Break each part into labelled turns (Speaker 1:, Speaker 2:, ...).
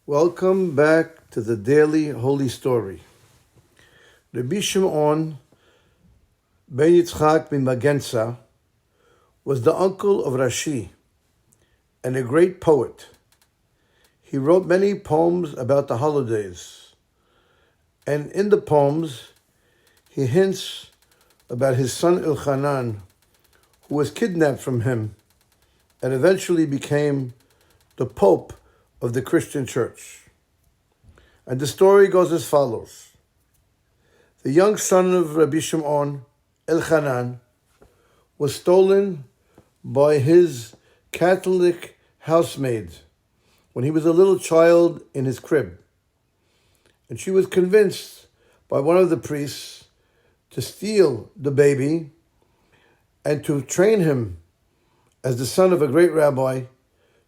Speaker 1: Welcome back to the Daily Holy Story. Rabbi Shimon ben Yitzchak Memagentsa was the uncle of Rashi and a great poet. He wrote many poems about the holidays, and in the poems he hints about his son Elchanan, who was kidnapped from him and eventually became the Pope of the Christian Church. And the story goes as follows. The young son of Rabbi Shimon, Elchanan, was stolen by his Catholic housemaid when he was a little child in his crib. And she was convinced by one of the priests to steal the baby and to train him as the son of a great rabbi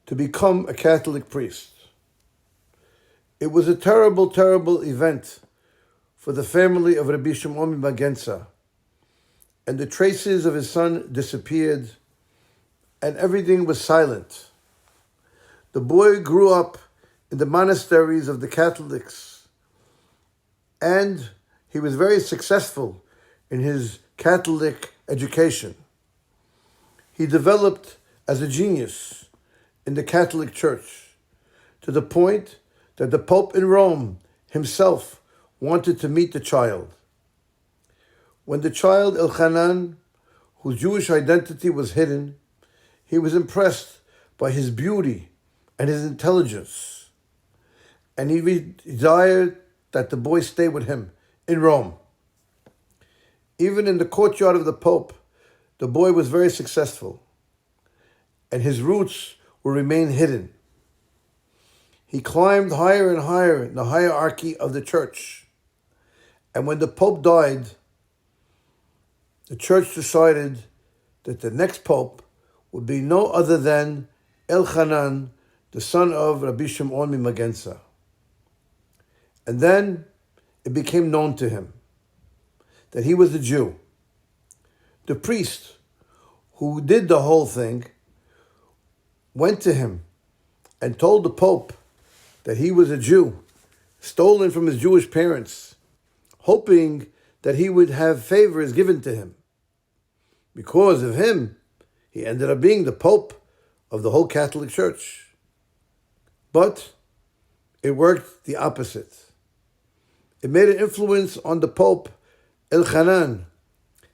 Speaker 1: to become a Catholic priest. It was a terrible, terrible event for the family of Rabbi Shimon Memagentsa, and the traces of his son disappeared, and everything was silent. The boy grew up in the monasteries of the Catholics, and he was very successful in his Catholic education. He developed as a genius in the Catholic Church, to the point that the Pope in Rome himself wanted to meet the child. When the child Elchanan, whose Jewish identity was hidden, he was impressed by his beauty and his intelligence, and he desired that the boy stay with him in Rome. Even in the courtyard of the Pope, the boy was very successful, and his roots will remain hidden. He climbed higher and higher in the hierarchy of the church. And when the Pope died, the church decided that the next Pope would be no other than Elchanan, the son of Rabbi Shimon Memagentsa. And then it became known to him that he was a Jew. The priest who did the whole thing went to him and told the Pope that he was a Jew, stolen from his Jewish parents, hoping that he would have favors given to him. Because of him, he ended up being the Pope of the whole Catholic Church. But it worked the opposite. It made an influence on the Pope, Elchanan,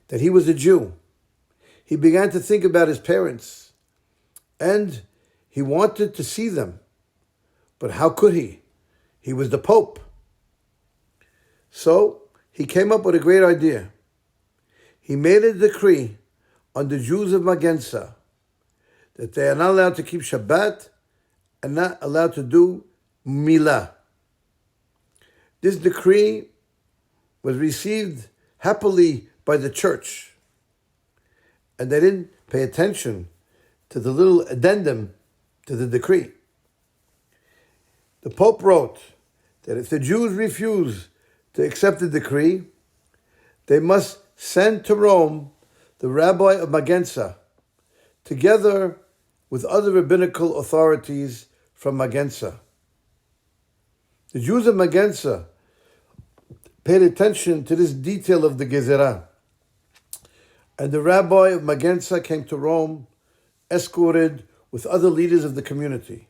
Speaker 1: that he was a Jew. He began to think about his parents, and he wanted to see them. But how could he? He was the Pope. So he came up with a great idea. He made a decree on the Jews of Memagentsa that they are not allowed to keep Shabbat and not allowed to do Milah. This decree was received happily by the church, and they didn't pay attention to the little addendum to the decree. The Pope wrote that if the Jews refuse to accept the decree, they must send to Rome the Rabbi of Memagentsa, together with other rabbinical authorities from Memagentsa. The Jews of Memagentsa paid attention to this detail of the Gezerah, and the Rabbi of Memagentsa came to Rome, escorted with other leaders of the community.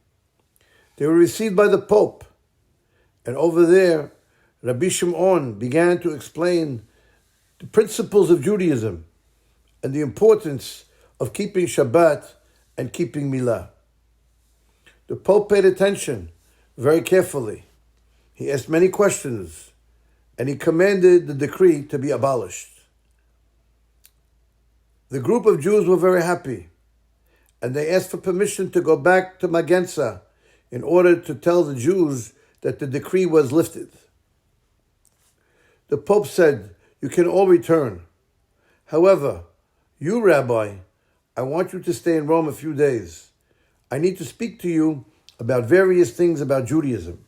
Speaker 1: They were received by the Pope, and over there, Rabbi Shimon began to explain the principles of Judaism and the importance of keeping Shabbat and keeping Milah. The Pope paid attention very carefully. He asked many questions, and he commanded the decree to be abolished. The group of Jews were very happy, and they asked for permission to go back to Memagentsa in order to tell the Jews that the decree was lifted. The Pope said, "You can all return. However, you, Rabbi, I want you to stay in Rome a few days. I need to speak to you about various things about Judaism."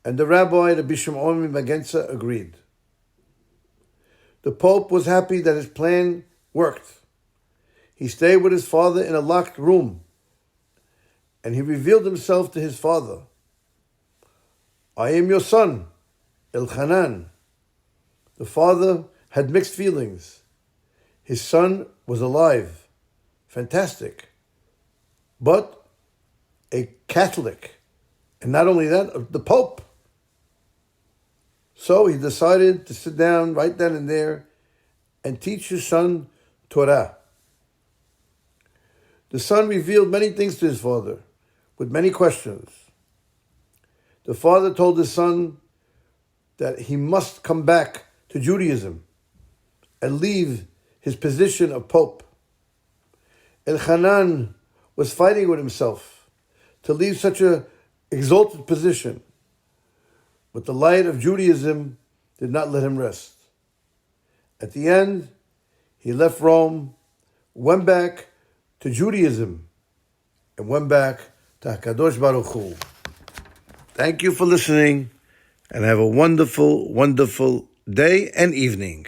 Speaker 1: And the Rabbi, Rabbi Shimon Memagentsa, agreed. The Pope was happy that his plan worked. He stayed with his father in a locked room, and he revealed himself to his father I am your son, Elchanan. The father had mixed feelings. His son was alive, fantastic, but a Catholic. And not only that, the Pope. So he decided to sit down right then and there and teach his son Torah. The son revealed many things to his father with many questions. The father told his son that he must come back to Judaism and leave his position of Pope. Elchanan was fighting with himself to leave such an exalted position, but the light of Judaism did not let him rest. At the end, he left Rome, went back to Judaism, and went back to HaKadosh Baruch Hu. Thank you for listening, and have a wonderful, wonderful day and evening.